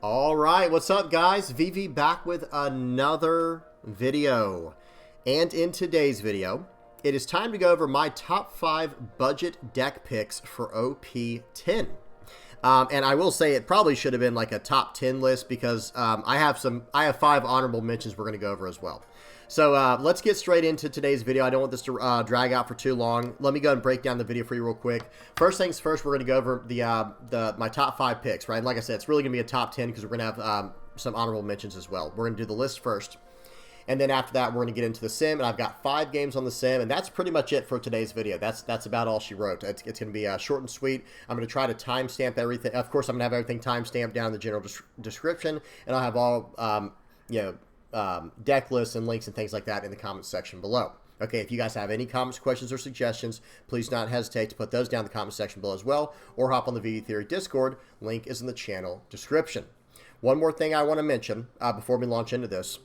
All right, what's up guys? VV back with another video. And in today's video, it is time to go over my top 5 budget deck picks for OP10. And I will say it probably should have been like a top 10 list because I have 5 honorable mentions we're going to go over as well. So let's get straight into today's video. I don't want this to drag out for too long. Let me go and break down the video for you real quick. First things first, we're going to go over my top 5 picks, right? And like I said, it's really going to be a top 10 because we're going to have some honorable mentions as well. We're going to do the list first. And then after that, we're going to get into the sim, and I've got 5 games on the sim, and that's pretty much it for today's video. That's about all she wrote. It's going to be short and sweet. I'm going to try to timestamp everything. Of course, I'm going to have everything timestamped down in the general description, and I'll have all, deck lists and links and things like that in the comments section below. Okay, if you guys have any comments, questions, or suggestions, please don't hesitate to put those down in the comment section below as well, or hop on the VV Theory Discord. Link is in the channel description. One more thing I want to mention before we launch into this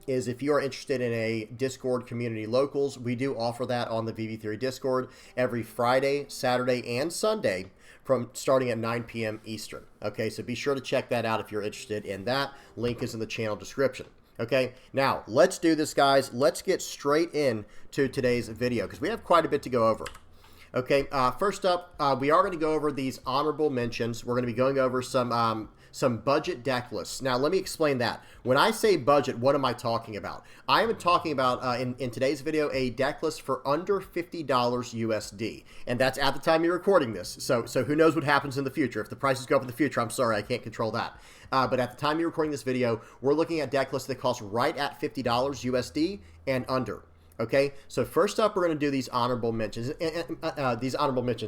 is if you are interested in a Discord community locals, we do offer that on the VV Theory Discord every Friday, Saturday, and Sunday from starting at 9 p.m. Eastern. Okay, so be sure to check that out if you're interested in that. Link is in the channel description. Okay, now let's do this, guys. Let's get straight into today's video because we have quite a bit to go over. Okay, first up, we are going to go over these honorable mentions. We're going to be going over some budget deck lists. Now, let me explain that. When I say budget, what am I talking about? I am talking about, in today's video, a deck list for under $50 USD. And that's at the time you're recording this. So who knows what happens in the future. If the prices go up in the future, I'm sorry, I can't control that. But at the time you're recording this video, we're looking at deck lists that cost right at $50 USD and under. Okay, so first up, we're going to do these honorable mentions,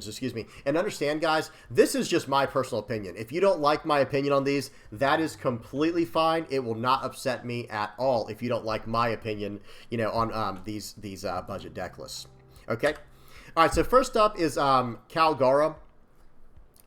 excuse me. And understand, guys, this is just my personal opinion. If you don't like my opinion on these, that is completely fine. It will not upset me at all if you don't like my opinion, on these budget deck lists. Okay, all right. So first up is Calgara,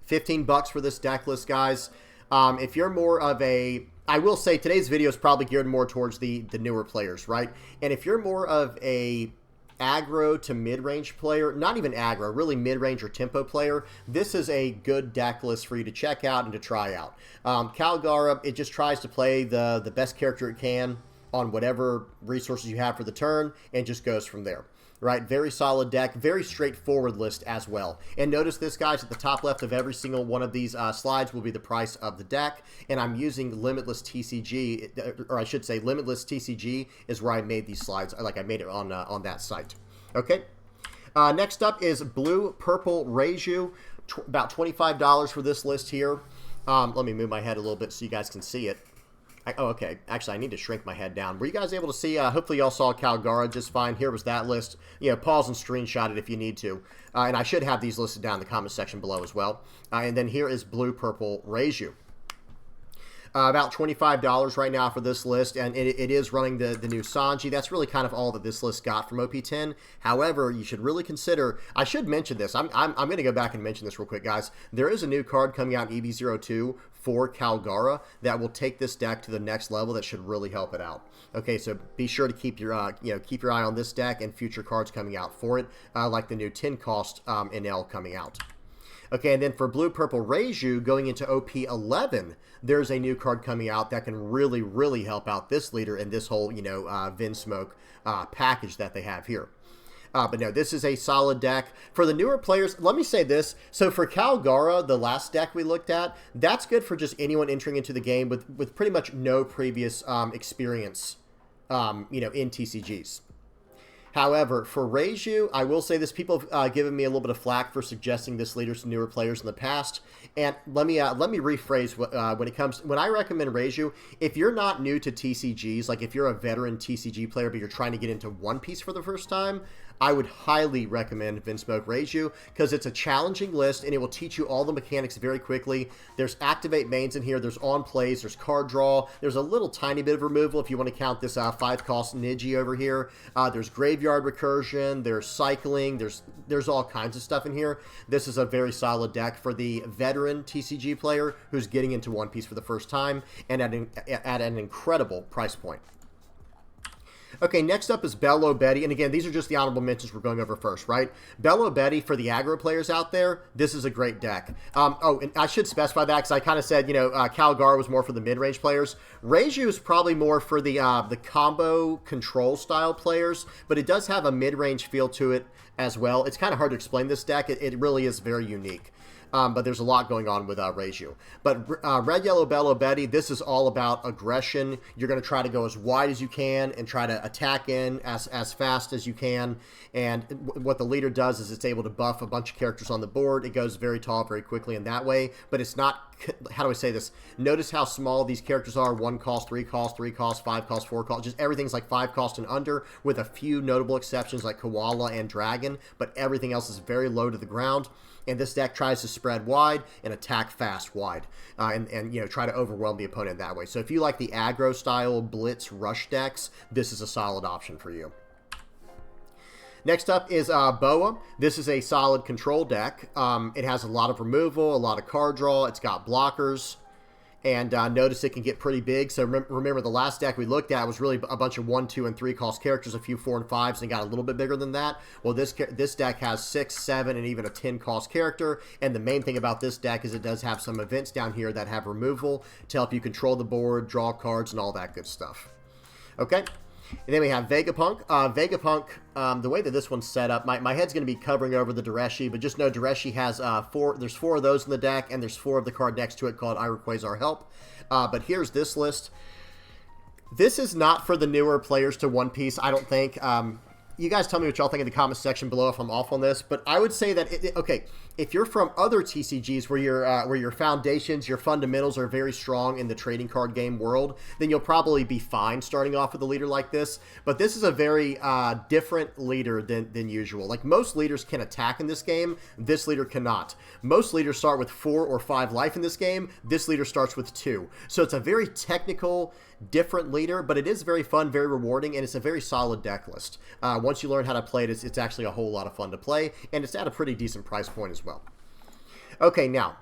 $15 for this deck list, guys. If you're more of a I will say today's video is probably geared more towards the newer players, right? And if you're more of a aggro to mid-range player, not even aggro, really mid-range or tempo player, this is a good deck list for you to check out and to try out. Calgara, it just tries to play the best character it can on whatever resources you have for the turn and just goes from there. Right, very solid deck, very straightforward list as well. And notice this, guys, at the top left of every single one of these slides will be the price of the deck. And I'm using Limitless TCG, or I should say Limitless TCG is where I made these slides, like I made it on that site. Okay, next up is Blue Purple Reiju, about $25 for this list here. Let me move my head a little bit so you guys can see it. Oh, okay. Actually, I need to shrink my head down. Were you guys able to see? Hopefully, y'all saw Calgara just fine. Here was that list. Pause and screenshot it if you need to. And I should have these listed down in the comment section below as well. And then here is Blue Purple Reiju. About $25 right now for this list, and it is running the new Sanji. That's really kind of all that this list got from OP10. However, you should really consider, I should mention this. I'm going to go back and mention this real quick, guys. There is a new card coming out in EV02 for Calgara that will take this deck to the next level. That should really help it out. Okay, so be sure to keep your eye on this deck and future cards coming out for it, like the new 10 cost NL coming out. Okay, and then for Blue Purple Reiju going into OP11, there's a new card coming out that can really, really help out this leader in this whole, Vinsmoke package that they have here. But no, this is a solid deck. For the newer players, let me say this. So for Calgara, the last deck we looked at, that's good for just anyone entering into the game with pretty much no previous experience, in TCGs. However, for Reiju, I will say this, people have given me a little bit of flack for suggesting this leader to newer players in the past. And let me rephrase when I recommend Reiju, if you're not new to TCGs, like if you're a veteran TCG player but you're trying to get into One Piece for the first time, I would highly recommend Vinsmoke Reiju because it's a challenging list and it will teach you all the mechanics very quickly. There's activate mains in here, there's on plays, there's card draw, there's a little tiny bit of removal if you want to count this 5 cost Niji over here. There's graveyard recursion, there's cycling, there's all kinds of stuff in here. This is a very solid deck for the veteran TCG player who's getting into One Piece for the first time and at an incredible price point. Okay, next up is Bello Betty, and again, these are just the honorable mentions we're going over first, right? Bello Betty, for the aggro players out there, this is a great deck. Oh, and I should specify that because I kind of said, you know, Calgar was more for the mid-range players. Reiju is probably more for the combo control style players, but it does have a mid-range feel to it as well. It's kind of hard to explain this deck. It really is very unique. But there's a lot going on with Reiju. But Red, Yellow, Bello, Betty, this is all about aggression. You're going to try to go as wide as you can and try to attack in as fast as you can. And what the leader does is it's able to buff a bunch of characters on the board. It goes very tall very quickly in that way. But it's not, how do I say this? Notice how small these characters are. 1 cost, 3 cost, 3 cost, 5 cost, 4 cost. Just everything's like 5 cost and under, with a few notable exceptions like Koala and Dragon. But everything else is very low to the ground. And this deck tries to spread wide and attack fast wide, and you know, try to overwhelm the opponent that way. So if you like the aggro style blitz rush decks, this is a solid option for you. Next up is Boa. This is a solid control deck. It has a lot of removal, a lot of card draw. It's got blockers. And notice it can get pretty big. So remember, the last deck we looked at was really a bunch of 1, 2, and 3 cost characters, a few 4 and 5s, and got a little bit bigger than that. Well, this deck has 6, 7, and even a 10 cost character. And the main thing about this deck is it does have some events down here that have removal to help you control the board, draw cards, and all that good stuff. Okay. And then we have Vegapunk. Vegapunk, the way that this one's set up, my head's going to be covering over the Dareshi, but just know Dareshi has there's 4 of those in the deck, and there's 4 of the card next to it called Iroquois Help. But here's this list. This is not for the newer players to One Piece, I don't think. You guys tell me what y'all think in the comments section below if I'm off on this, but I would say that, okay, if you're from other TCGs where your foundations, your fundamentals are very strong in the trading card game world, then you'll probably be fine starting off with a leader like this. But this is a very different leader than usual. Like, most leaders can attack in this game, this leader cannot. Most leaders start with 4 or 5 life in this game, this leader starts with 2. So it's a very technical, different leader, but it is very fun, very rewarding, and it's a very solid deck list. Once you learn how to play it, it's actually a whole lot of fun to play, and it's at a pretty decent price point as well. Okay, now,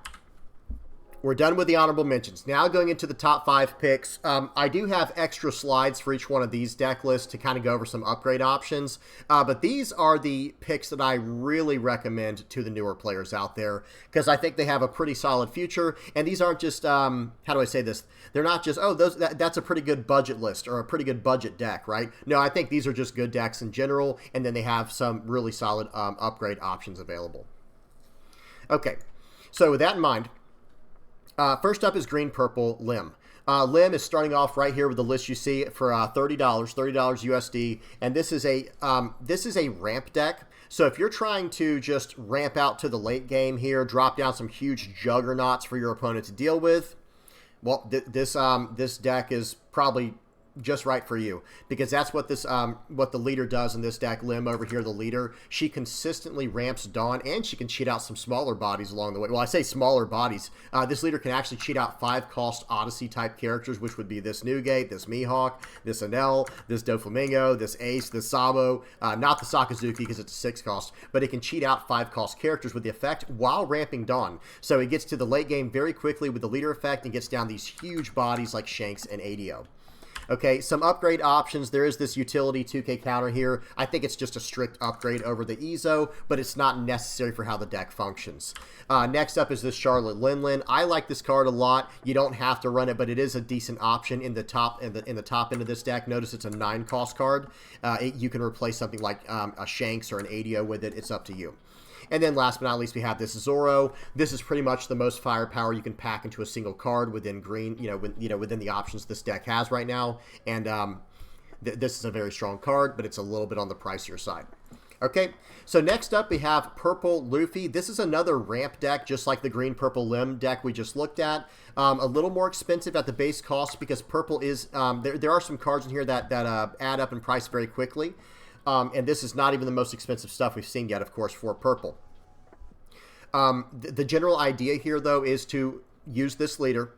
we're done with the honorable mentions. Now going into the top 5 picks. I do have extra slides for each one of these deck lists to kind of go over some upgrade options. But these are the picks that I really recommend to the newer players out there, because I think they have a pretty solid future. And these aren't just, how do I say this? They're not just, oh, that's a pretty good budget list or a pretty good budget deck, right? No, I think these are just good decks in general, and then they have some really solid upgrade options available. Okay, so with that in mind, first up is Green Purple Lim. Lim is starting off right here with the list you see for $30 USD, and this is a ramp deck. So if you're trying to just ramp out to the late game here, drop down some huge juggernauts for your opponent to deal with, well, this deck is probably just right for you, because that's what what the leader does in this deck. Lim over here, the leader, she consistently ramps Dawn, and she can cheat out some smaller bodies along the way. Well, I say smaller bodies. This leader can actually cheat out 5 cost Odyssey type characters, which would be this Newgate, this Mihawk, this Enel, this Doflamingo, this Ace, this Sabo, not the Sakazuki because it's a 6 cost, but it can cheat out 5 cost characters with the effect while ramping Dawn. So it gets to the late game very quickly with the leader effect and gets down these huge bodies like Shanks and ADO. Okay, some upgrade options. There is this utility 2K counter here. I think it's just a strict upgrade over the EZO, but it's not necessary for how the deck functions. Next up is this Charlotte Linlin. I like this card a lot. You don't have to run it, but it is a decent option in the top end of this deck. Notice it's a 9 cost card. You can replace something like a Shanks or an ADO with it. It's up to you. And then last but not least, we have this Zoro. This is pretty much the most firepower you can pack into a single card within green, within the options this deck has right now. And this is a very strong card, but it's a little bit on the pricier side. Okay, so next up we have Purple Luffy. This is another ramp deck, just like the Green Purple Lim deck we just looked at. A little more expensive at the base cost because purple is, there are some cards in here that add up in price very quickly. And this is not even the most expensive stuff we've seen yet, of course, for purple. The general idea here, though, is to use this leader.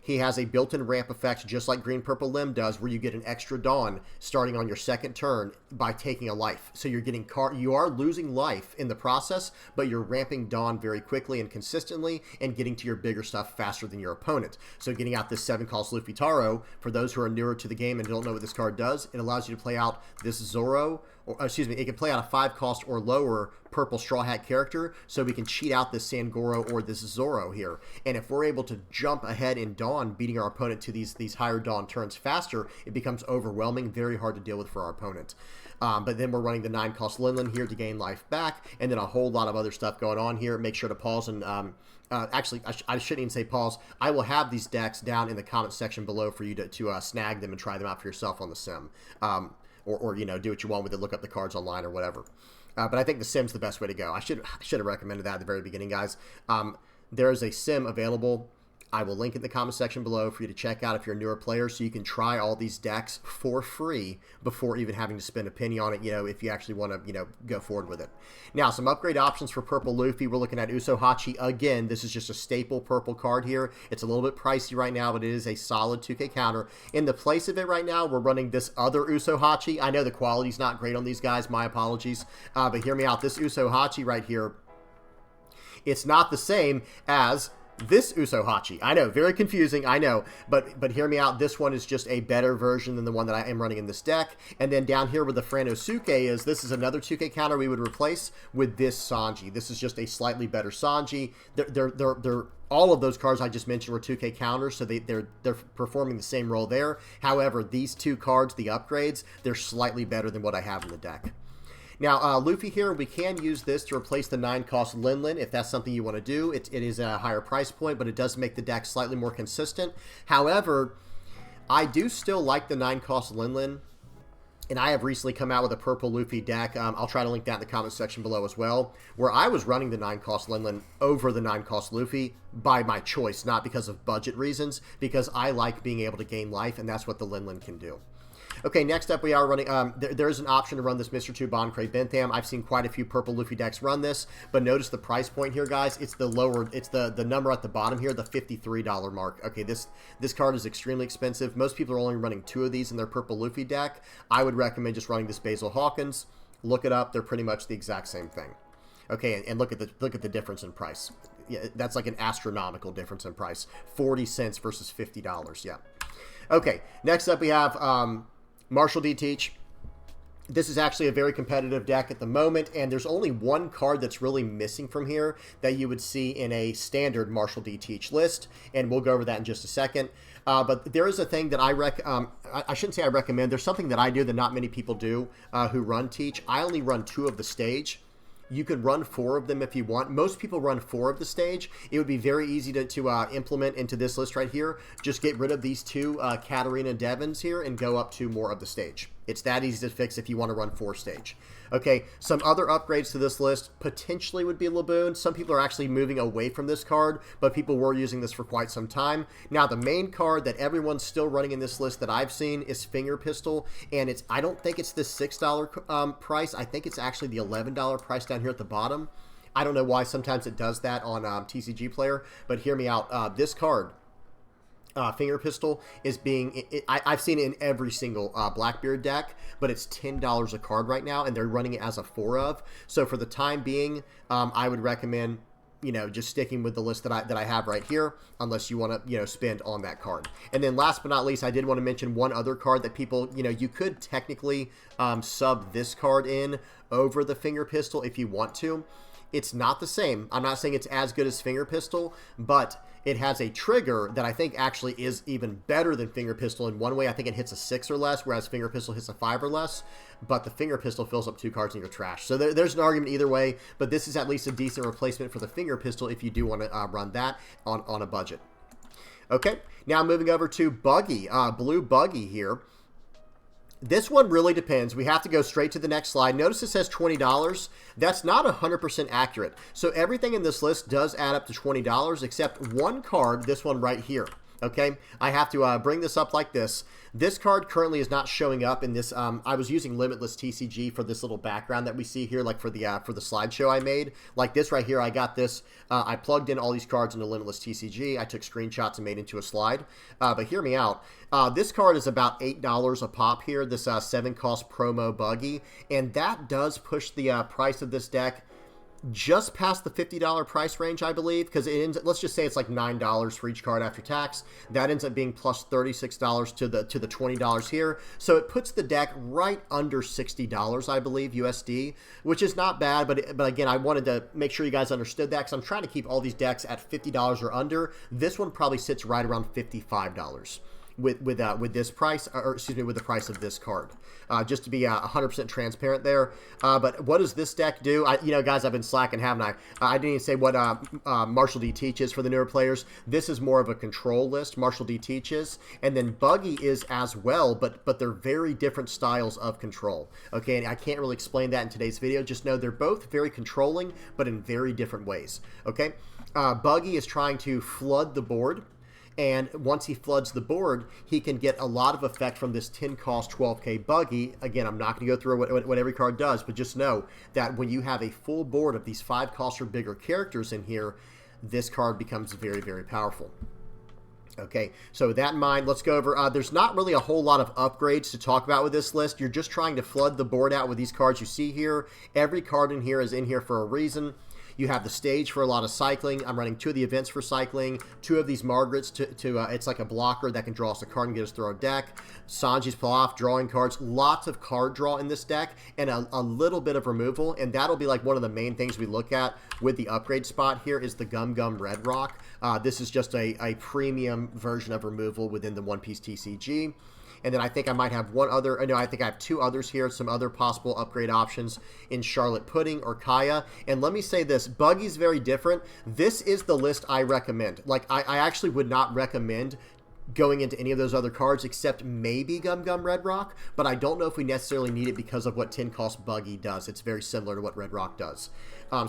he has a built-in ramp effect just like Green Purple Lim does, where you get an extra Dawn starting on your second turn by taking a life. So you're getting you are losing life in the process, but you're ramping Dawn very quickly and consistently and getting to your bigger stuff faster than your opponent. So getting out this 7-cost Luffy Taro, for those who are newer to the game and don't know what this card does, it allows you to play out this Zoro, or excuse me, it can play out a 5-cost or lower purple Straw Hat character, so we can cheat out this Sangoro or this Zoro here. And if we're able to jump ahead in Dawn, beating our opponent to these higher Dawn turns faster, it becomes overwhelming, very hard to deal with for our opponent. But then we're running the 9-cost Linlin here to gain life back, and then a whole lot of other stuff going on here. Make sure to pause and actually, I shouldn't even say pause. I will have these decks down in the comment section below for you to snag them and try them out for yourself on the sim. Or you know, do what you want with it, look up the cards online or whatever. But I think the sim's the best way to go. I should have recommended that at the very beginning, guys. There is a sim available. I will link it in the comment section below for you to check out if you're a newer player, so you can try all these decks for free before even having to spend a penny on it, you know, if you actually want to, you know, go forward with it. Now, some upgrade options for Purple Luffy. We're looking at Usopp. Again, this is just a staple purple card here. It's a little bit pricey right now, but it is a solid 2K counter. In the place of it right now, we're running this other Usopp. I know the quality's not great on these guys. My apologies. But hear me out. This Usopp right here, it's not the same as this Usopp. I know, very confusing, I know, but hear me out. This one is just a better version than the one that I am running in this deck. And then down here where the Franosuke is, this is another 2K counter we would replace with this Sanji. This is just a slightly better Sanji. They're all of those cards I just mentioned were 2K counters, so they're performing the same role there. However, these two cards, the upgrades, they're slightly better than what I have in the deck. Now, Luffy here, we can use this to replace the 9-cost Linlin if that's something you want to do. It is a higher price point, but it does make the deck slightly more consistent. However, I do still like the 9-cost Linlin, and I have recently come out with a purple Luffy deck. I'll try to link that in the comment section below as well, where I was running the 9-cost Linlin over the 9-cost Luffy by my choice, not because of budget reasons, because I like being able to gain life, and that's what the Linlin can do. Okay, next up we are running, there's an option to run this Mr. 2 Boncray Bentham. I've seen quite a few purple Luffy decks run this, but notice the price point here, guys. It's the lower, it's the number at the bottom here, the $53 mark. Okay, this card is extremely expensive. Most people are only running 2 of these in their purple Luffy deck. I would recommend just running this Basil Hawkins. Look it up. They're pretty much the exact same thing. Okay, and look at the difference in price. Yeah, that's like an astronomical difference in price. 40 cents versus $50, yeah. Okay, next up we have Marshall D. Teach. This is actually a very competitive deck at the moment, and there's only one card that's really missing from here that you would see in a standard Marshall D. Teach list, and we'll go over that in just a second. But there is a thing that I shouldn't say I recommend. There's something that I do that not many people do who run Teach. I only run 2 of the stage. You could run 4 of them if you want. Most people run 4 of the stage. It would be very easy to implement into this list right here. Just get rid of these 2 Katarina Devons here and go up to more of the stage. It's that easy to fix if you want to run 4 stage. Okay, some other upgrades to this list potentially would be Laboon. Some people are actually moving away from this card, but people were using this for quite some time. Now, the main card that everyone's still running in this list that I've seen is Finger Pistol, and I don't think it's this $6 price. I think it's actually the $11 price down here at the bottom. I don't know why sometimes it does that on TCG Player, but hear me out. This card, Finger Pistol, is being, I've seen it in every single Blackbeard deck, but it's $10 a card right now, and they're running it as a 4 of. So for the time being, I would recommend, you know, just sticking with the list that I have right here, unless you want to, you know, spend on that card. And then last but not least, I did want to mention one other card that people, you know, you could technically sub this card in over the Finger Pistol if you want to. It's not the same. I'm not saying it's as good as Finger Pistol, but it has a trigger that I think actually is even better than Finger Pistol in one way. I think it hits a 6 or less, whereas Finger Pistol hits a 5 or less. But the Finger Pistol fills up 2 cards in your trash. So there's an argument either way, but this is at least a decent replacement for the Finger Pistol if you do want to run that on a budget. Okay, now moving over to Buggy, Blue Buggy here. This one really depends. We have to go straight to the next slide. Notice it says $20. That's not 100% accurate. So everything in this list does add up to $20, except one card, this one right here. Okay, I have to bring this up like this. This card currently is not showing up in this. I was using Limitless TCG for this little background that we see here, like for the slideshow I made. Like this right here, I got this. I plugged in all these cards into Limitless TCG. I took screenshots and made into a slide. But hear me out. This card is about $8 a pop here. This 7-cost promo Buggy, and that does push the price of this deck just past the $50 price range, I believe, because it ends. Let's just say it's like $9 for each card after tax. That ends up being plus $36 to the $20 here. So it puts the deck right under $60, I believe, USD, which is not bad. But again, I wanted to make sure you guys understood that because I'm trying to keep all these decks at $50 or under. This one probably sits right around $55. With this price, or excuse me, with the price of this card, just to be 100% transparent there. But what does this deck do? You know, guys, I've been slacking, haven't I? I didn't even say what Marshall D teaches for the newer players. This is more of a control list. Marshall D teaches, and then Buggy is as well, but they're very different styles of control. Okay, and I can't really explain that in today's video. Just know they're both very controlling, but in very different ways. Okay, Buggy is trying to flood the board. And once he floods the board, he can get a lot of effect from this 10-cost 12K Buggy. Again, I'm not going to go through what every card does, but just know that when you have a full board of these 5-cost or bigger characters in here, this card becomes very, very powerful. Okay, so with that in mind, let's go over. There's not really a whole lot of upgrades to talk about with this list. You're just trying to flood the board out with these cards you see here. Every card in here is in here for a reason. You have the stage for a lot of cycling. I'm running 2 of the events for cycling, 2 of these Margarets it's like a blocker that can draw us a card and get us through our deck. Sanji's Pilaf, drawing cards, lots of card draw in this deck, and a little bit of removal, and that'll be like one of the main things we look at with the upgrade spot here is the Gum Gum Red Rock. This is just a premium version of removal within the One Piece TCG. And then I think I might have one other, no, I think I have 2 others here, some other possible upgrade options in Charlotte Pudding or Kaya. And let me say this, Buggy's very different. This is the list I recommend. Like, I actually would not recommend going into any of those other cards except maybe Gum Gum Red Rock, but I don't know if we necessarily need it because of what 10-cost Buggy does. It's very similar to what Red Rock does.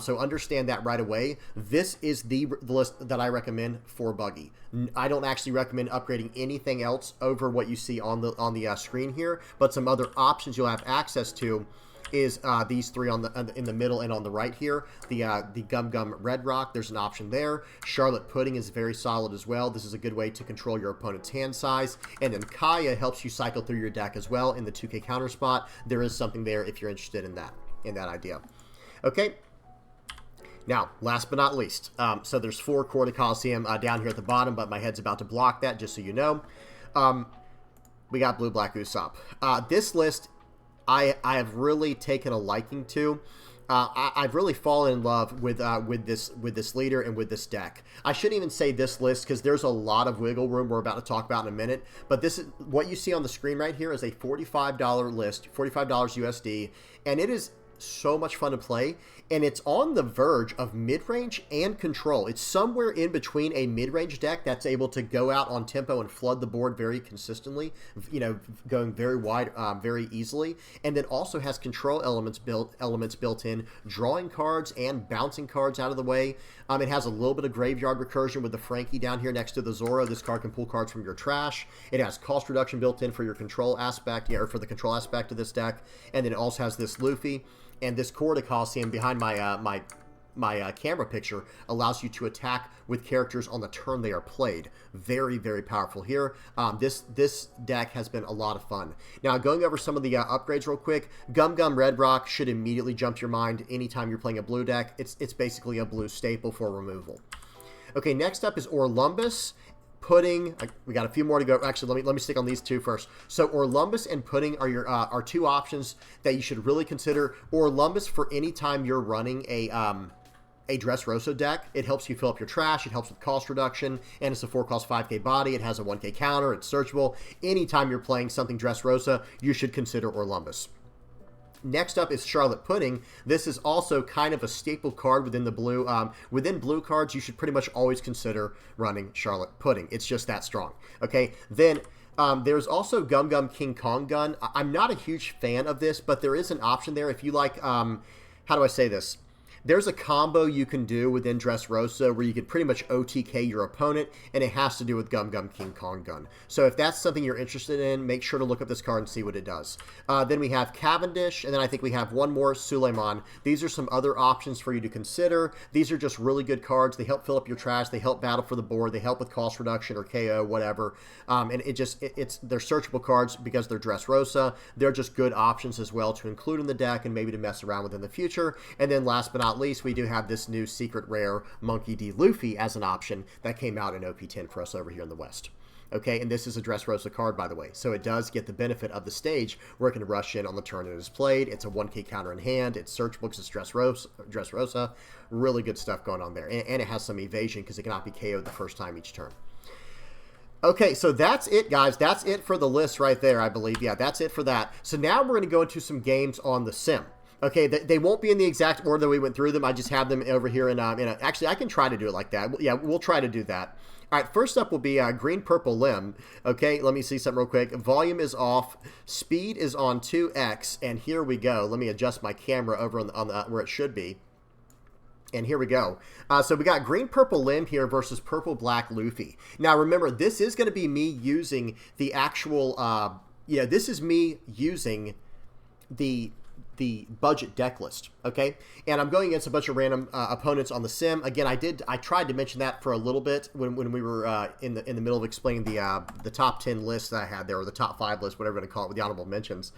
So understand that right away. This is the list that I recommend for Buggy. I don't actually recommend upgrading anything else over what you see on the screen here, but some other options you'll have access to is these 3 in the middle and on the right here. The Gum Gum Red Rock, there's an option there. Charlotte Pudding is very solid as well. This is a good way to control your opponent's hand size. And then Kaya helps you cycle through your deck as well in the 2K counter spot. There is something there if you're interested in that idea. Okay. Now, last but not least, so there's 4 Core to Coliseum down here at the bottom, but my head's about to block that, just so you know. We got Blue Black Usopp. This list I have really taken a liking to. I've really fallen in love with this leader and with this deck. I shouldn't even say this list because there's a lot of wiggle room we're about to talk about in a minute. But this is what you see on the screen right here is a $45 list, $45 USD, and it is so much fun to play, and it's on the verge of mid-range and control. It's somewhere in between a mid-range deck that's able to go out on tempo and flood the board very consistently, you know, going very wide very easily, and then also has control elements built in, drawing cards and bouncing cards out of the way. It has a little bit of graveyard recursion with the Frankie down here next to the Zoro. This card can pull cards from your trash. It has cost reduction built in for your control aspect, or for the control aspect of this deck, and then it also has this Luffy. And this Core to Coliseum behind my camera picture allows you to attack with characters on the turn they are played. Very, very powerful here. This deck has been a lot of fun. Now, going over some of the upgrades real quick, Gum Gum Red Rock should immediately jump to your mind anytime you're playing a blue deck. It's basically a blue staple for removal. Okay, next up is Orlumbus. Pudding, we got a few more to go. Actually, let me stick on these 2 first. So Orlumbus and Pudding are your are 2 options that you should really consider. Orlumbus for any time you're running a Dressrosa deck. It helps you fill up your trash. It helps with cost reduction, and it's a 4-cost 5K body. It has a 1K counter. It's searchable. Anytime you're playing something Dressrosa, you should consider Orlumbus. Next up is Charlotte Pudding. This is also kind of a staple card within the blue. Within blue cards, you should pretty much always consider running Charlotte Pudding. It's just that strong. Okay, then there's also Gum Gum King Kong Gun. I'm not a huge fan of this, but there is an option there if you like, how do I say this? there's a combo you can do within Dressrosa where you can pretty much OTK your opponent, and it has to do with Gum Gum King Kong Gun. So if that's something you're interested in, make sure to look up this card and see what it does. Then we have Cavendish, and then I think we have one more, Suleiman. These are some other options for you to consider. These are just really good cards. They help fill up your trash. They help battle for the board. They help with cost reduction or KO, whatever. And they're searchable cards because they're Dressrosa. They're just good options as well to include in the deck and maybe to mess around with in the future. And then last but not least, we do have this new secret rare Monkey D. Luffy as an option that came out in OP10 for us over here in the West. Okay, and this is a Dressrosa card, by the way, so it does get the benefit of the stage where it can rush in on the turn it is played. It's a 1K counter in hand. It's search books. It's Dressrosa. Really good stuff going on there. And it has some evasion because it cannot be KO'd the first time each turn. Okay, so that's it, guys. That's it for the list right there, I believe. Yeah, that's it for that. So now we're going to go into some games on the sim. Okay, they won't be in the exact order that we went through them. I just have them over here actually, I can try to do it like that. Yeah, we'll try to do that. All right, first up will be Green Purple Lim. Okay, let me see something real quick. Volume is off. Speed is on 2x. And here we go. Let me adjust my camera over on the where it should be. And here we go. So we got Green Purple Lim here versus Purple Black Luffy. Now remember, this is going to be me using the actual, this is me using the budget deck list, okay? And I'm going against a bunch of random opponents on the sim. Again, I tried to mention that for a little bit when we were in the middle of explaining the top 10 list that I had there, or the top 5 list, whatever you want to call it, with the honorable mentions.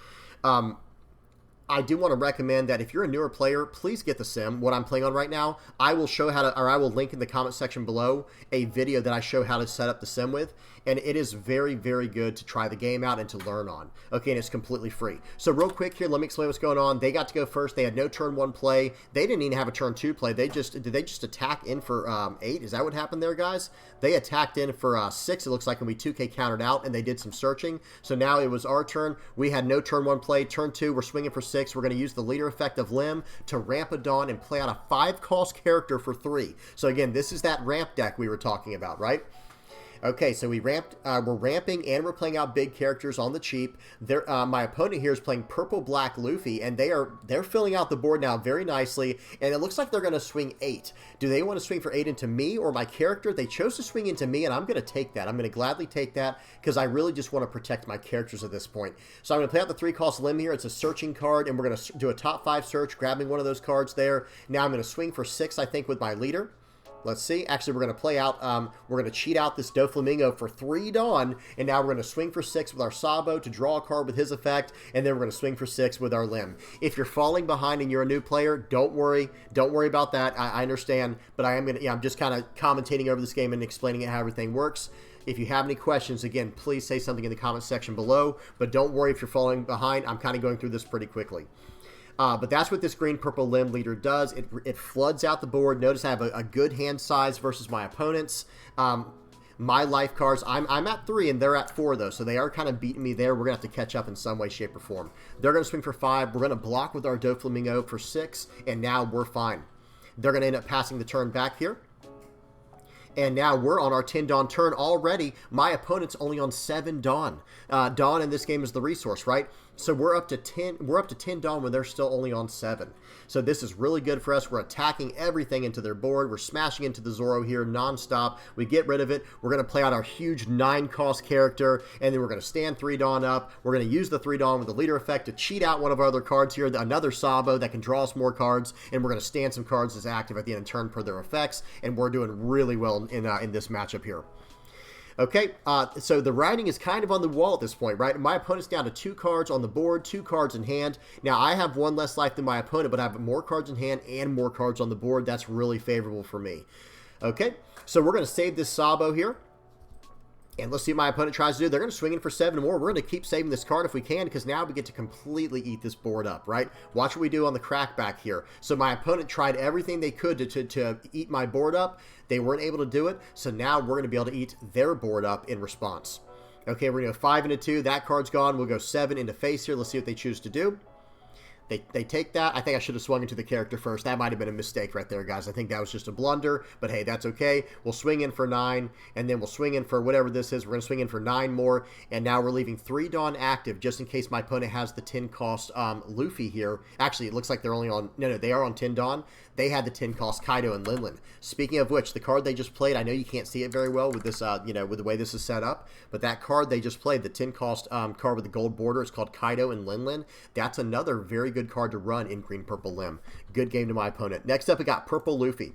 I do want to recommend that if you're a newer player, please get the sim. What I'm playing on right now, I will show how to, or I will link in the comment section below a video that I show how to set up the sim with, and it is very, very good to try the game out and to learn on. Okay, and it's completely free. So real quick here, let me explain what's going on. They got to go first. They had no turn 1 play. They didn't even have a turn 2 play. Did they just attack in for 8? Is that what happened there, guys? They attacked in for 6, it looks like, and we 2K countered out, and they did some searching. So now it was our turn. We had no turn 1 play. Turn 2, we're swinging for 6. We're going to use the leader effect of Lim to ramp a Dawn and play out a 5-cost character for 3. So again, this is that ramp deck we were talking about, right? Okay, so we're ramping and we're playing out big characters on the cheap. My opponent here is playing Purple Black Luffy, and they're filling out the board now very nicely, and it looks like they're going to swing 8. Do they want to swing for 8 into me or my character? They chose to swing into me, and I'm going to take that. I'm going to gladly take that because I really just want to protect my characters at this point. So I'm going to play out the 3-cost Lim here. It's a searching card, and we're going to do a top 5 search, grabbing one of those cards there. Now I'm going to swing for 6, I think, with my leader. Let's see. Actually, we're going to play out, we're going to cheat out this Doflamingo for 3 Dawn, and now we're going to swing for 6 with our Sabo to draw a card with his effect, and then we're going to swing for 6 with our Lim. If you're falling behind and you're a new player, don't worry. Don't worry about that. I understand, but I'm just kind of commentating over this game and explaining how everything works. If you have any questions, again, please say something in the comment section below, but don't worry if you're falling behind. I'm kind of going through this pretty quickly. But that's what this Green Purple Lim leader does. It floods out the board. Notice I have a good hand size versus my opponents. My life cards, I'm at 3 and they're at 4 though, so they are kind of beating me there. We're going to have to catch up in some way, shape, or form. They're going to swing for 5. We're going to block with our Doflamingo for 6, and now we're fine. They're going to end up passing the turn back here. And now we're on our 10 Dawn turn already. My opponent's only on 7 Dawn. Dawn in this game is the resource, right? So we're up to 10. We're up to 10 Dawn when they're still only on 7. So this is really good for us. We're attacking everything into their board. We're smashing into the Zoro here nonstop. We get rid of it. We're going to play out our huge 9-cost character, and then we're going to stand 3 Dawn up. We're going to use the 3 Dawn with the leader effect to cheat out one of our other cards here, another Sabo that can draw us more cards, and we're going to stand some cards as active at the end and turn per their effects, and we're doing really well in this matchup here. Okay, so the writing is kind of on the wall at this point, right? My opponent's down to 2 cards on the board, 2 cards in hand. Now, I have 1 less life than my opponent, but I have more cards in hand and more cards on the board. That's really favorable for me. Okay, so we're going to save this Sabo here. And let's see what my opponent tries to do. They're going to swing in for 7 more. We're going to keep saving this card if we can, because now we get to completely eat this board up, right? Watch what we do on the crackback here. So my opponent tried everything they could to eat my board up. They weren't able to do it, so now we're going to be able to eat their board up in response. Okay, we're going to go 5 into 2. That card's gone. We'll go 7 into face here. Let's see what they choose to do. They take that. I think I should have swung into the character first. That might have been a mistake right there, guys. I think that was just a blunder, but hey, that's okay. We'll swing in for 9, and then we'll swing in for whatever this is. We're going to swing in for 9 more, and now we're leaving 3 Dawn active just in case my opponent has the 10 cost Luffy here. Actually, it looks like they're only on... No, they are on 10 Dawn. They had the 10 cost Kaido and Linlin. Speaking of which, the card they just played, I know you can't see it very well with this, with the way this is set up, but that card they just played, the 10 cost card with the gold border, it's called Kaido and Linlin. That's another very good card to run in Green Purple Lim. Good game to my opponent. Next up, we got Purple Luffy.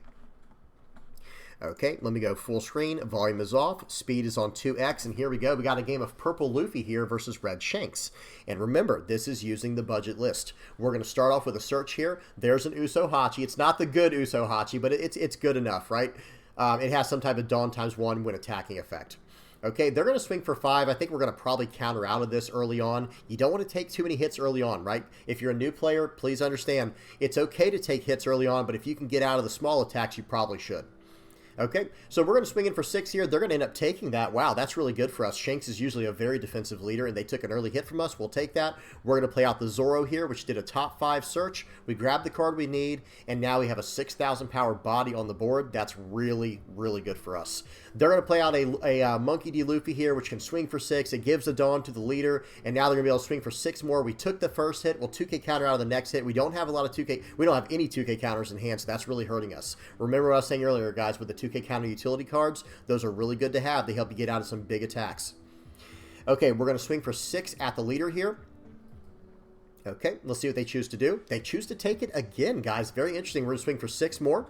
Okay, let me go full screen. Volume is off. Speed is on 2x. And here we go. We got a game of Purple Luffy here versus Red Shanks. And remember, this is using the budget list. We're going to start off with a search here. There's an Uso Hachi. It's not the good Uso Hachi, but it's good enough, right? It has some type of Dawn ×1 when attacking effect. Okay, they're going to swing for 5. I think we're going to probably counter out of this early on. You don't want to take too many hits early on, right? If you're a new player, please understand, it's okay to take hits early on, but if you can get out of the small attacks, you probably should. Okay, so we're going to swing in for 6 here. They're going to end up taking that. Wow, that's really good for us. Shanks is usually a very defensive leader, and they took an early hit from us. We'll take that. We're going to play out the Zoro here, which did a top 5 search. We grabbed the card we need, and now we have a 6,000 power body on the board. That's really, really good for us. They're going to play out a Monkey D. Luffy here, which can swing for 6. It gives the Dawn to the leader, and now they're going to be able to swing for 6 more. We took the first hit. We'll 2K counter out of the next hit. We don't have a lot of 2K. We don't have any 2K counters in hand, so that's really hurting us. Remember what I was saying earlier, guys, with the 2K counter utility cards, those are really good to have. They help you get out of some big attacks. Okay, we're going to swing for 6 at the leader here. Okay, let's see what they choose to do. They choose to take it again, guys. Very interesting. We're going to swing for 6 more.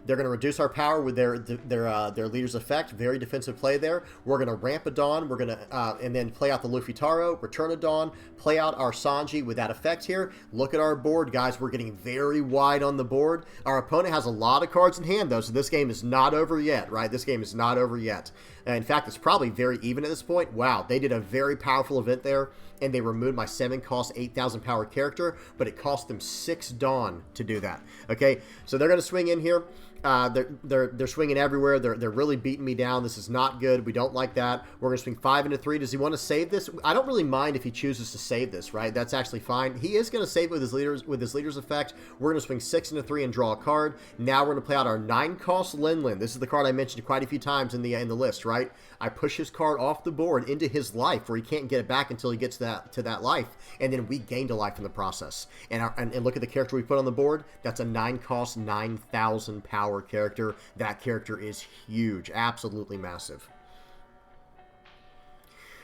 They're going to reduce our power with their leader's effect. Very defensive play there. We're going to ramp a Dawn. We're going to and then play out the Luffy Taro, return a Dawn, play out our Sanji with that effect here. Look at our board, guys. We're getting very wide on the board. Our opponent has a lot of cards in hand, though, so this game is not over yet, right? This game is not over yet. In fact, it's probably very even at this point. Wow, they did a very powerful event there, and they removed my 7 cost 8,000 power character, but it cost them 6 Dawn to do that. Okay, so they're going to swing in here. They're swinging everywhere. They're really beating me down. This is not good. We don't like that. We're going to swing 5 into 3. Does he want to save this? I don't really mind if he chooses to save this, right? That's actually fine. He is going to save with his leader's effect. We're going to swing 6 into 3 and draw a card. Now we're going to play out our 9 cost Linlin. This is the card I mentioned quite a few times in the list, right? I push his card off the board into his life where he can't get it back until he gets to that life, and then we gained a life in the process. And look at the character we put on the board. That's a 9 cost 9,000 power character. That character is huge, absolutely massive.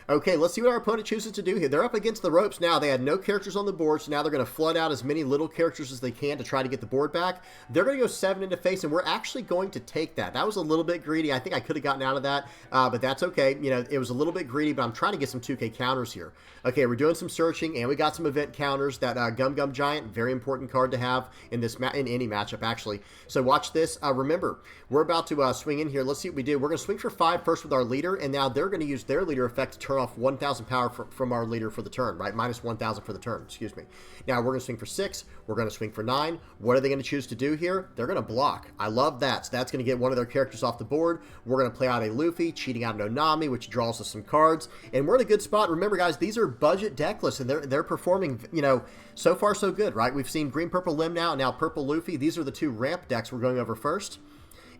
Okay, let's see what our opponent chooses to do here. They're up against the ropes now. They had no characters on the board, so now they're going to flood out as many little characters as they can to try to get the board back. They're going to go 7 into face, and we're actually going to take that. That was a little bit greedy. I think I could have gotten out of that, but that's okay. You know, it was a little bit greedy, but I'm trying to get some 2K counters here. Okay, we're doing some searching, and we got some event counters. That Gum Gum Giant, very important card to have in this in any matchup, actually. So watch this. Remember, we're about to swing in here. Let's see what we do. We're going to swing for 5 first with our leader, and now they're going to use their leader effect to turn off 1,000 power from our leader for the turn, right? Minus 1,000 for the turn, excuse me. Now we're going to swing for 6. We're going to swing for 9. What are they going to choose to do here? They're going to block. I love that. So that's going to get one of their characters off the board. We're going to play out a Luffy, cheating out an Onami, which draws us some cards. And we're in a good spot. Remember, guys, these are budget deck lists, and they're performing, you know, so far so good, right? We've seen Green Purple Lim now, and now Purple Luffy. These are the 2 ramp decks we're going over first,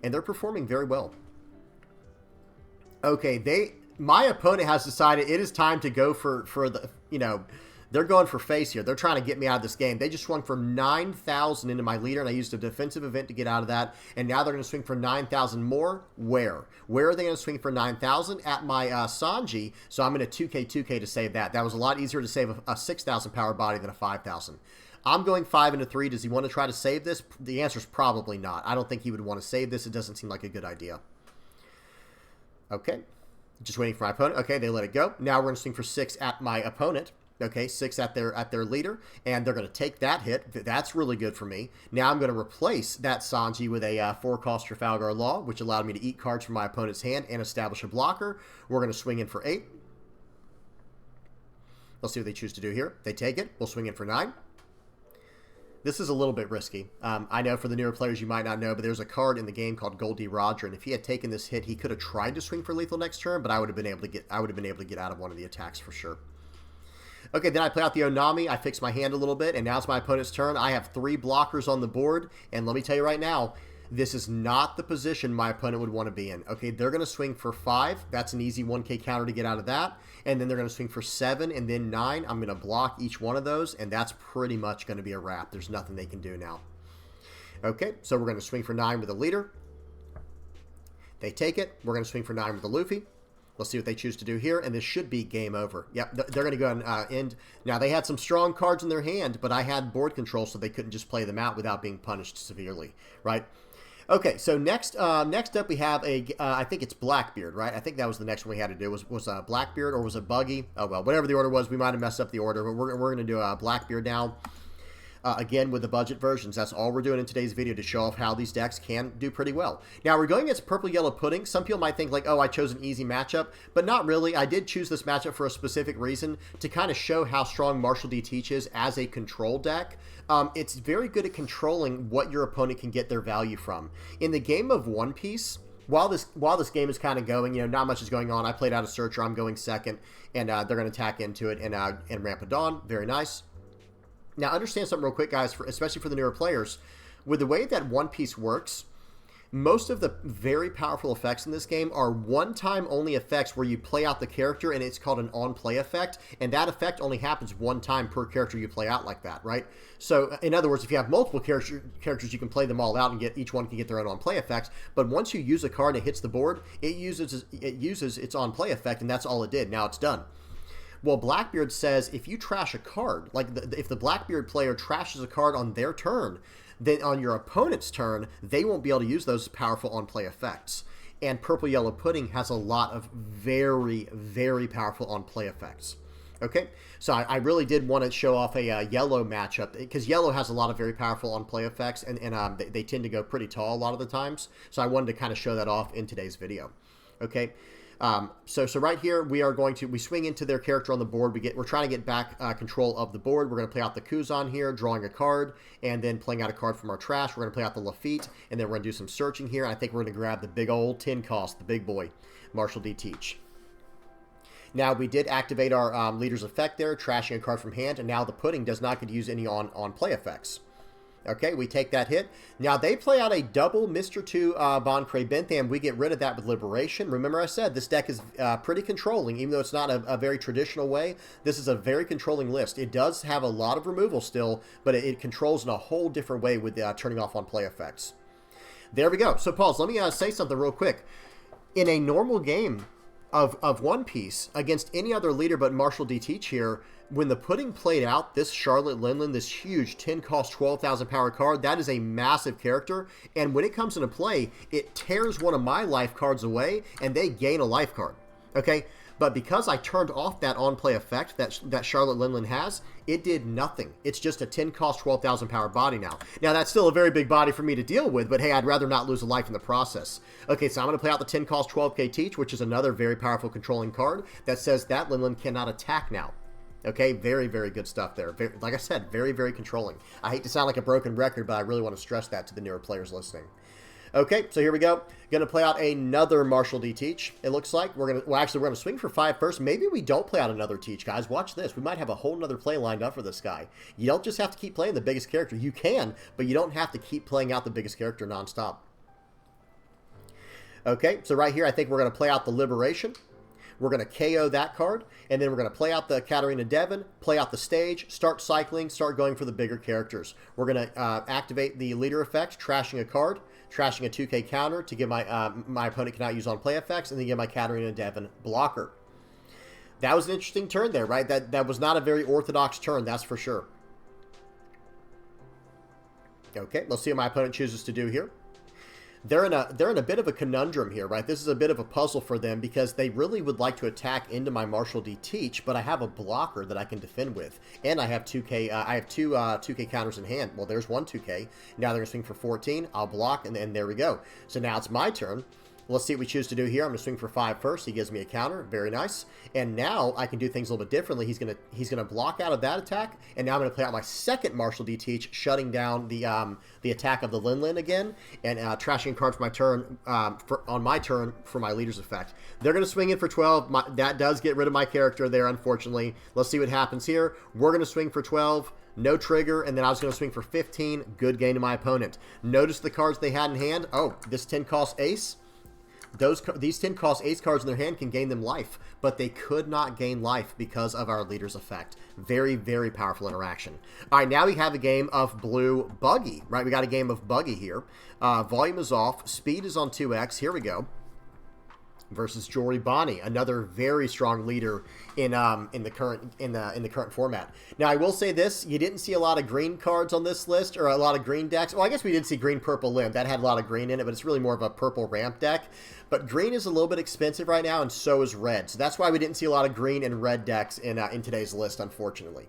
and they're performing very well. Okay, my opponent has decided it is time to go for the, you know, they're going for face here. They're trying to get me out of this game. They just swung for 9,000 into my leader, and I used a defensive event to get out of that. And now they're going to swing for 9,000 more. Where? Where are they going to swing for 9,000? At my Sanji. So I'm going to 2K to save that. That was a lot easier to save a 6,000 power body than a 5,000. I'm going 5 into 3. Does he want to try to save this? The answer is probably not. I don't think he would want to save this. It doesn't seem like a good idea. Okay. Just waiting for my opponent. Okay, they let it go. Now we're going to swing for 6 at my opponent. Okay, 6 at their leader, and they're going to take that hit. That's really good for me. Now I'm going to replace that Sanji with a 4-cost Trafalgar Law, which allowed me to eat cards from my opponent's hand and establish a blocker. We're going to swing in for 8. Let's see what they choose to do here. They take it. We'll swing in for 9. This is a little bit risky. I know for the newer players you might not know, but there's a card in the game called Goldie Roger, and if he had taken this hit, he could have tried to swing for lethal next turn, but I would have been able to get out of one of the attacks for sure. Okay, then I play out the Onami. I fix my hand a little bit, and now it's my opponent's turn. I have 3 blockers on the board, and let me tell you right now, this is not the position my opponent would want to be in. Okay, they're going to swing for 5. That's an easy 1K counter to get out of that. And then they're going to swing for 7 and then 9. I'm going to block each one of those, and that's pretty much going to be a wrap. There's nothing they can do now. Okay, so we're going to swing for 9 with a leader. They take it. We're going to swing for 9 with a Luffy. Let's see what they choose to do here, and this should be game over. Yep, they're going to go and end. Now, they had some strong cards in their hand, but I had board control, so they couldn't just play them out without being punished severely, right? Okay, so next up we have I think it's Blackbeard, right? I think that was the next one we had to do. Was Blackbeard or was it Buggy? Oh, well, whatever the order was, we might have messed up the order, but we're going to do Blackbeard now. Again, with the budget versions, that's all we're doing in today's video to show off how these decks can do pretty well. Now, we're going against Purple Yellow Pudding. Some people might think like, oh, I chose an easy matchup, but not really. I did choose this matchup for a specific reason, to kind of show how strong Marshall D. Teach is as a control deck. It's very good at controlling what your opponent can get their value from. In the game of One Piece, while this game is kind of going, you know, not much is going on. I played out a Searcher. I'm going second, and they're going to attack into it and ramp a Dawn. Very nice. Now, understand something real quick, guys, especially for the newer players. With the way that One Piece works, most of the very powerful effects in this game are one-time only effects where you play out the character, and it's called an on-play effect, and that effect only happens one time per character you play out like that, right? So, in other words, if you have multiple characters, you can play them all out, and each one can get their own on-play effects, but once you use a card and it hits the board, it uses its on-play effect, and that's all it did. Now it's done. Well, Blackbeard says if you trash a card, like if the Blackbeard player trashes a card on their turn, then on your opponent's turn, they won't be able to use those powerful on-play effects. And Purple Yellow Pudding has a lot of very, very powerful on-play effects. Okay, so I really did want to show off a yellow matchup, because yellow has a lot of very powerful on-play effects, and they tend to go pretty tall a lot of the times. So I wanted to kind of show that off in today's video. Okay. So right here we swing into their character on the board. We're trying to get back control of the board. We're going to play out the Kuzan here, drawing a card, and then playing out a card from our trash. We're going to play out the Lafitte, and then we're going to do some searching here. And I think we're going to grab the big old 10 cost, the big boy, Marshall D. Teach. Now, we did activate our leader's effect there, trashing a card from hand, and now the Pudding does not get to use any on-play effects. Okay, we take that hit. Now, they play out a double Mr. 2 Bon Cray Bentham. We get rid of that with Liberation. Remember I said this deck is pretty controlling, even though it's not a very traditional way. This is a very controlling list. It does have a lot of removal still, but it controls in a whole different way with turning off on play effects. There we go. So, Pauls, let me say something real quick. In a normal game of One Piece against any other leader but Marshall D. Teach here, when the Pudding played out this Charlotte Linlin, this huge 10 cost 12,000 power card, that is a massive character, and when it comes into play, it tears one of my life cards away, and they gain a life card. Okay, but because I turned off that on-play effect that Charlotte Linlin has, it did nothing. It's just a 10 cost 12,000 power body now. Now, that's still a very big body for me to deal with, but hey, I'd rather not lose a life in the process. Okay, so I'm going to play out the 10 cost 12k Teach, which is another very powerful controlling card that says that Linlin cannot attack now. Okay, very, very good stuff there. Like I said, very, very controlling. I hate to sound like a broken record, but I really want to stress that to the newer players listening. Okay, so here we go. Going to play out another Marshall D. Teach, it looks like. We're going to swing for 5 first. Maybe we don't play out another Teach, guys. Watch this. We might have a whole nother play lined up for this guy. You don't just have to keep playing the biggest character. You can, but you don't have to keep playing out the biggest character nonstop. Okay, so right here, I think we're going to play out the Liberation. We're going to KO that card, and then we're going to play out the Katarina Devon, play out the stage, start cycling, start going for the bigger characters. We're going to activate the leader effect, trashing a card, trashing a 2k counter to give my opponent cannot use on play effects, and then give my Katarina Devon blocker. That was an interesting turn there, right? That was not a very orthodox turn, that's for sure. Okay, let's see what my opponent chooses to do here. They're in a bit of a conundrum here, right? This is a bit of a puzzle for them because they really would like to attack into my Marshall D. Teach, but I have a blocker that I can defend with, and I have 2k. I have two 2k counters in hand. Well, there's one 2k. Now they're gonna swing for 14. I'll block, and there we go. So now it's my turn. Let's see what we choose to do here. I'm going to swing for 5 first. He gives me a counter. Very nice. And now I can do things a little bit differently. He's gonna block out of that attack. And now I'm going to play out my second Martial D Teach, shutting down the attack of the Lin again, and trashing a card for my turn on my turn for my leader's effect. They're going to swing in for 12. That does get rid of my character there, unfortunately. Let's see what happens here. We're going to swing for 12. No trigger, and then I was going to swing for 15. Good gain to my opponent. Notice the cards they had in hand. Oh, this 10 cost ace. These 10 cost ace cards in their hand can gain them life, but they could not gain life because of our leader's effect. Very, very powerful interaction. All right, now we have a game of blue Buggy, right? We got a game of Buggy here. Volume is off. Speed is on 2x. Here we go. Versus Jory Bonney, another very strong leader in the current format. Now, I will say this: you didn't see a lot of green cards on this list, or a lot of green decks. Well, I guess we did see green purple Lim. That had a lot of green in it, but it's really more of a purple ramp deck. But green is a little bit expensive right now, and so is red. So that's why we didn't see a lot of green and red decks in today's list, unfortunately.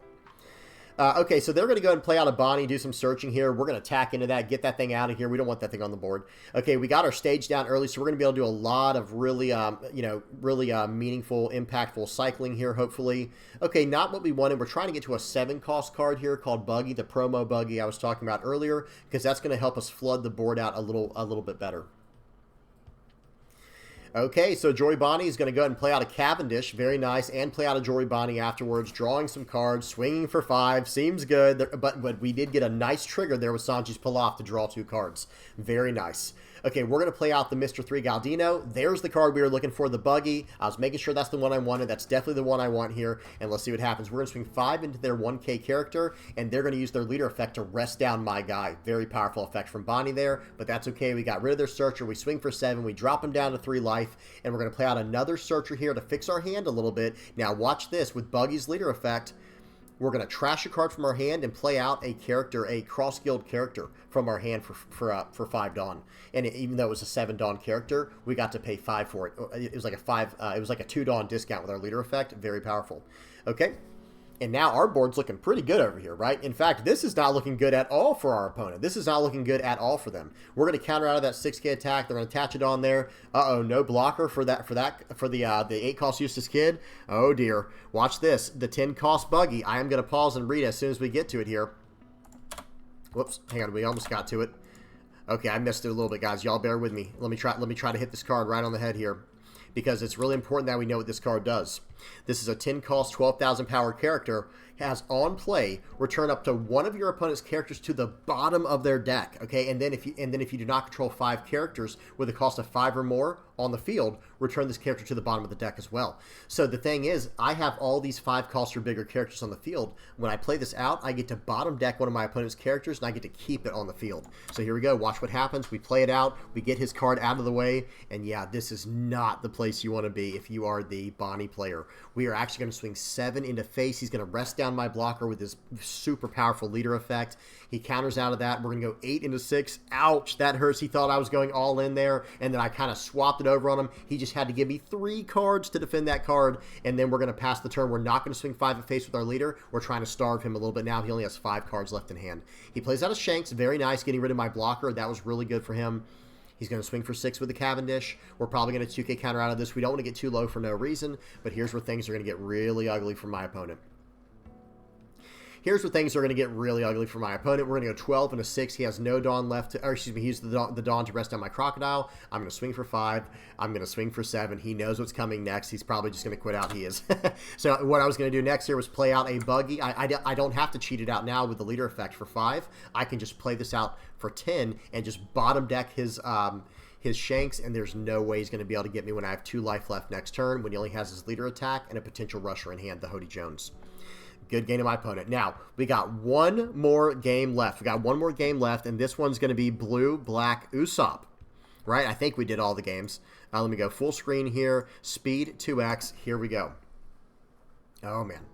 Okay, so they're going to go ahead and play out a Bonney, do some searching here. We're going to tack into that, get that thing out of here. We don't want that thing on the board. Okay, we got our stage down early, so we're going to be able to do a lot of really, meaningful, impactful cycling here, hopefully. Okay, not what we wanted. We're trying to get to a 7-cost card here called Buggy, the promo Buggy I was talking about earlier, because that's going to help us flood the board out a little bit better. Okay, so Jory Bonney is going to go ahead and play out a Cavendish. Very nice. And play out a Jory Bonney afterwards. Drawing some cards. Swinging for 5. Seems good. But we did get a nice trigger there with Sanji's pull-off to draw 2 cards. Very nice. Okay, we're going to play out the Mr. 3 Galdino. There's the card we were looking for, the Buggy. I was making sure that's the one I wanted. That's definitely the one I want here. And let's see what happens. We're going to swing 5 into their 1K character, and they're going to use their leader effect to rest down my guy. Very powerful effect from Bonney there, but that's okay. We got rid of their Searcher. We swing for 7. We drop him down to 3 life, and we're going to play out another Searcher here to fix our hand a little bit. Now watch this. With Buggy's leader effect, we're going to trash a card from our hand and play out a character, a cross-guild character from our hand for 5 Dawn. And even though it was a 7 Dawn character, we got to pay 5 for it. It was like a 2 Dawn discount with our leader effect. Very powerful. Okay. And now our board's looking pretty good over here, right? In fact, this is not looking good at all for our opponent. This is not looking good at all for them. We're going to counter out of that 6K attack. They're going to attach it on there. Uh-oh, no blocker for the 8-cost Eustace Kid. Oh, dear. Watch this. The 10-cost Buggy. I am going to pause and read as soon as we get to it here. Whoops. Hang on. We almost got to it. Okay, I missed it a little bit, guys. Y'all bear with me. Let me try to hit this card right on the head here, because it's really important that we know what this card does. This is a 10-cost, 12,000 power character. Has on play, return up to one of your opponent's characters to the bottom of their deck. Okay, and then if you do not control 5 characters with a cost of 5 or more on the field, return this character to the bottom of the deck as well. So the thing is, I have all these 5-cost or bigger characters on the field. When I play this out, I get to bottom deck one of my opponent's characters, and I get to keep it on the field. So here we go. Watch what happens. We play it out. We get his card out of the way, and yeah, this is not the place you want to be if you are the Bonney player. We are actually going to swing 7 into face. He's going to rest down my blocker with his super powerful leader effect. He counters out of that. We're going to go 8 into 6. Ouch, that hurts. He thought I was going all in there, and then I kind of swapped it over on him. He just had to give me 3 cards to defend that card, and then we're going to pass the turn. We're not going to swing 5 at face with our leader. We're trying to starve him a little bit now. He only has 5 cards left in hand. He plays out a Shanks. Very nice, getting rid of my blocker. That was really good for him. He's going to swing for 6 with the Cavendish. We're probably going to 2K counter out of this. We don't want to get too low for no reason, but here's where things are going to get really ugly for my opponent. Here's where things are going to get really ugly for my opponent. We're going to go 12 and a 6. He has no Dawn left, or excuse me, he used the Dawn to rest down my Crocodile. I'm going to swing for 5. I'm going to swing for 7. He knows what's coming next. He's probably just going to quit out. He is. So what I was going to do next here was play out a Buggy. I don't have to cheat it out now with the leader effect for 5. I can just play this out for 10 and just bottom deck his Shanks, and there's no way he's going to be able to get me when I have 2 life left next turn, when he only has his leader attack and a potential rusher in hand, the Hody Jones. Good game to my opponent. Now, we got one more game left. We got one more game left, and this one's going to be blue, black, Usopp. Right? I think we did all the games. Let me go full screen here. Speed 2x. Here we go. Oh, man.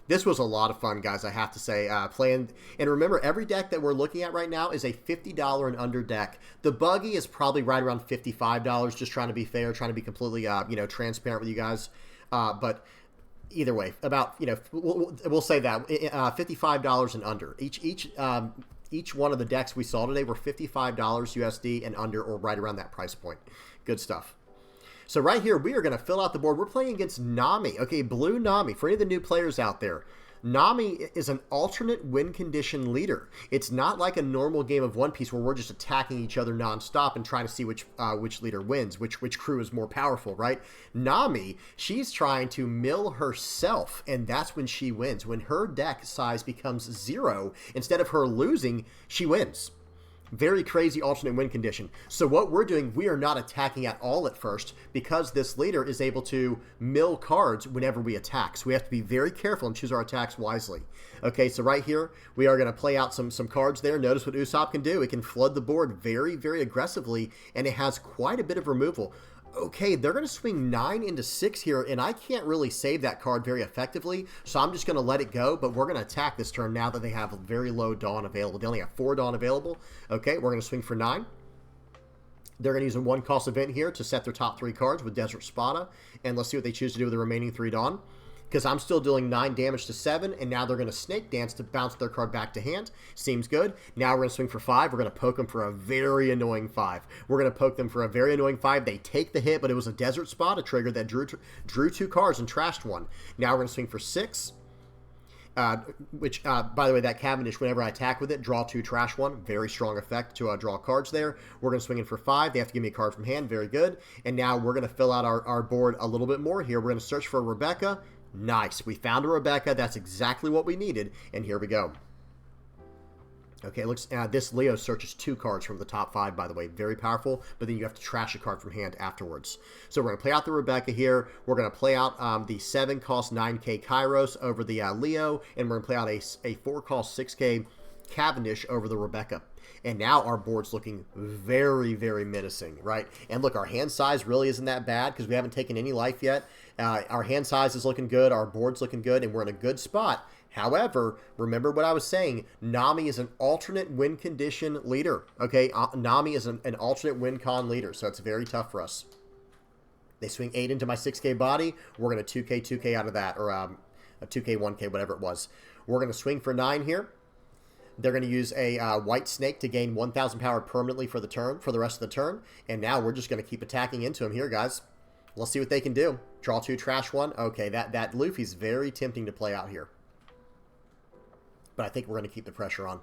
This was a lot of fun, guys, I have to say. Playing, and remember, every deck that we're looking at right now is a $50 and under deck. The Buggy is probably right around $55, just trying to be fair, trying to be completely, transparent with you guys. But either way, about, we'll say that $55 and under. Each each one of the decks we saw today were $55 USD and under, or right around that price point. Good stuff. So right here, we are going to fill out the board. We're playing against Nami. Okay, Blue Nami. For any of the new players out there, Nami is an alternate win condition leader. It's not like a normal game of One Piece where we're just attacking each other nonstop and trying to see which leader wins, which crew is more powerful, right? Nami, she's trying to mill herself, and that's when she wins. When her deck size becomes 0, instead of her losing, she wins. Very crazy alternate win condition. So what we're doing, we are not attacking at all at first because this leader is able to mill cards whenever we attack. So we have to be very careful and choose our attacks wisely. Okay, so right here, we are going to play out some cards there. Notice what Usopp can do. It can flood the board very, very aggressively, and it has quite a bit of removal. Okay, they're going to swing 9 into 6 here, and I can't really save that card very effectively, so I'm just going to let it go, but we're going to attack this turn now that they have very low Dawn available. They only have 4 Dawn available. Okay, we're going to swing for 9. They're going to use a 1-cost event here to set their top 3 cards with Desert Spada, and let's see what they choose to do with the remaining 3 Dawn. Because I'm still dealing 9 damage to 7, and now they're going to Snake Dance to bounce their card back to hand. Seems good. Now we're going to swing for 5. We're going to poke them for a very annoying 5. We're going to poke them for a very annoying 5. They take the hit, but it was a Desert Spot, a trigger that drew 2 cards and trashed 1. Now we're going to swing for 6. Which, by the way, that Cavendish, whenever I attack with it, draw 2, trash 1. Very strong effect to draw cards there. We're going to swing in for 5. They have to give me a card from hand. Very good. And now we're going to fill out our board a little bit more here. We're going to search for Rebecca. Nice. We found a Rebecca. That's exactly what we needed. And here we go. Okay, it looks, this Leo searches 2 cards from the top 5, by the way. Very powerful, but then you have to trash a card from hand afterwards. So we're going to play out the Rebecca here. We're going to play out the 7-cost 9K Kairos over the Leo, and we're going to play out a 4-cost 6K Cavendish over the Rebecca. And now our board's looking very, very menacing, right? And look, our hand size really isn't that bad because we haven't taken any life yet. Our hand size is looking good. Our board's looking good, and we're in a good spot. However, remember what I was saying. Nami is an alternate win condition leader, okay? Nami is an alternate win con leader, so it's very tough for us. They swing 8 into my 6K body. We're going to 2K, 2K out of that, or a 2K, 1K, whatever it was. We're going to swing for 9 here. They're going to use a white snake to gain 1,000 power permanently for the rest of the turn. And now we're just going to keep attacking into them here, guys. Let's see what they can do. Draw 2, trash 1. Okay, that Luffy's very tempting to play out here. But I think we're going to keep the pressure on.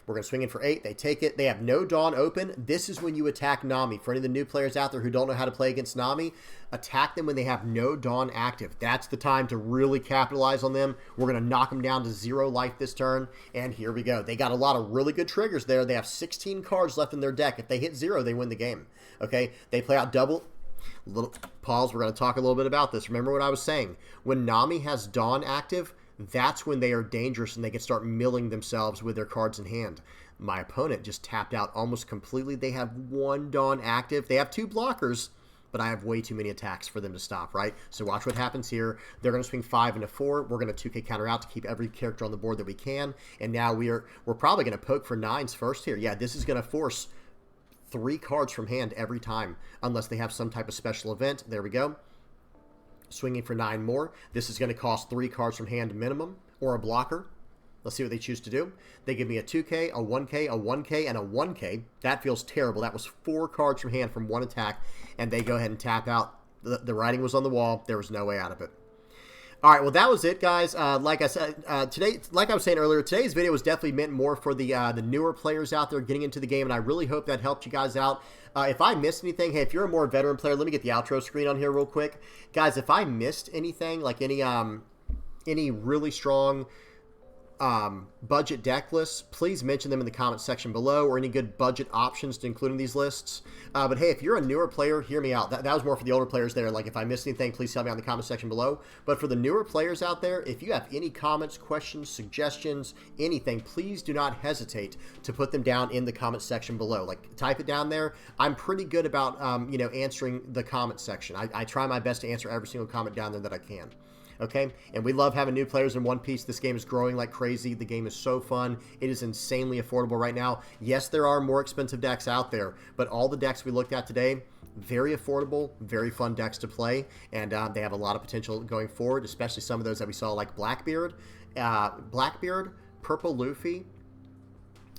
We're going to swing in for 8. They take it. They have no Dawn open. This is when you attack Nami. For any of the new players out there who don't know how to play against Nami, attack them when they have no Dawn active. That's the time to really capitalize on them. We're going to knock them down to 0 life this turn. And here we go. They got a lot of really good triggers there. They have 16 cards left in their deck. If they hit 0, they win the game. Okay? They play out double. Little pause. We're going to talk a little bit about this. Remember what I was saying. When Nami has Dawn active, that's when they are dangerous and they can start milling themselves with their cards in hand. My opponent just tapped out almost completely. They have 1 Dawn active. They have 2 blockers, but I have way too many attacks for them to stop, right? So watch what happens here. They're going to swing 5 into 4. We're going to 2K counter out to keep every character on the board that we can. And now we're probably going to poke for 9s first here. Yeah, this is going to force 3 cards from hand every time, unless they have some type of special event. There we go. Swinging for 9 more. This is going to cost 3 cards from hand minimum, or a blocker. Let's see what they choose to do. They give me a 2K, a 1K, a 1K, and a 1K. That feels terrible. That was 4 cards from hand from 1 attack, and they go ahead and tap out. The writing was on the wall. There was no way out of it. All right, well, that was it, guys. Like I said, today, like I was saying earlier, today's video was definitely meant more for the newer players out there getting into the game, and I really hope that helped you guys out. If I missed anything, hey, if you're a more veteran player, let me get the outro screen on here real quick. Guys, if I missed anything, like any really strong budget deck lists, please mention them in the comment section below, or any good budget options to include in these lists. But hey, if you're a newer player, hear me out. That was more for the older players there. Like, if I missed anything, please tell me in the comment section below. But for the newer players out there, if you have any comments, questions, suggestions, anything, please do not hesitate to put them down in the comment section below. Like, type it down there. I'm pretty good about answering the comment section. I try my best to answer every single comment down there that I can. Okay, and we love having new players in One Piece. This game is growing like crazy. The game is so fun. It is insanely affordable right now. Yes, there are more expensive decks out there, but all the decks we looked at today, very affordable, very fun decks to play, and they have a lot of potential going forward, especially some of those that we saw like Blackbeard, Purple Luffy,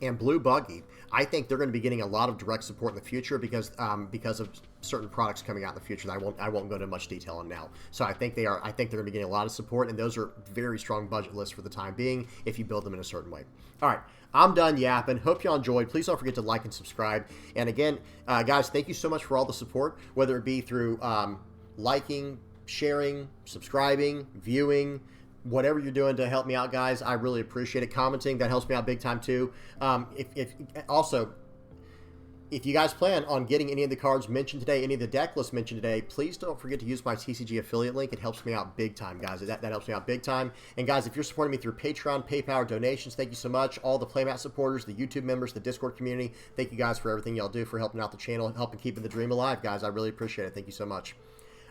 and Blue Buggy, I think they're going to be getting a lot of direct support in the future because of certain products coming out in the future that I won't go into much detail on now. So I think they're going to be getting a lot of support, and those are very strong budget lists for the time being if you build them in a certain way. All right, I'm done yapping. Hope y'all enjoyed. Please don't forget to like and subscribe. And again, guys, thank you so much for all the support, whether it be through liking, sharing, subscribing, viewing, whatever you're doing to help me out, guys. I really appreciate it. Commenting, that helps me out big time too. If you guys plan on getting any of the cards mentioned today, any of the deck lists mentioned today, please don't forget to use my TCG affiliate link. It helps me out big time, guys. That helps me out big time. And guys, if you're supporting me through Patreon, PayPal, or donations, thank you so much. All the Playmat supporters, the YouTube members, the Discord community, thank you guys for everything y'all do for helping out the channel, helping keeping the dream alive, guys. I really appreciate it. Thank you so much.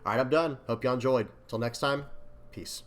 All right, I'm done. Hope y'all enjoyed. Until next time, peace.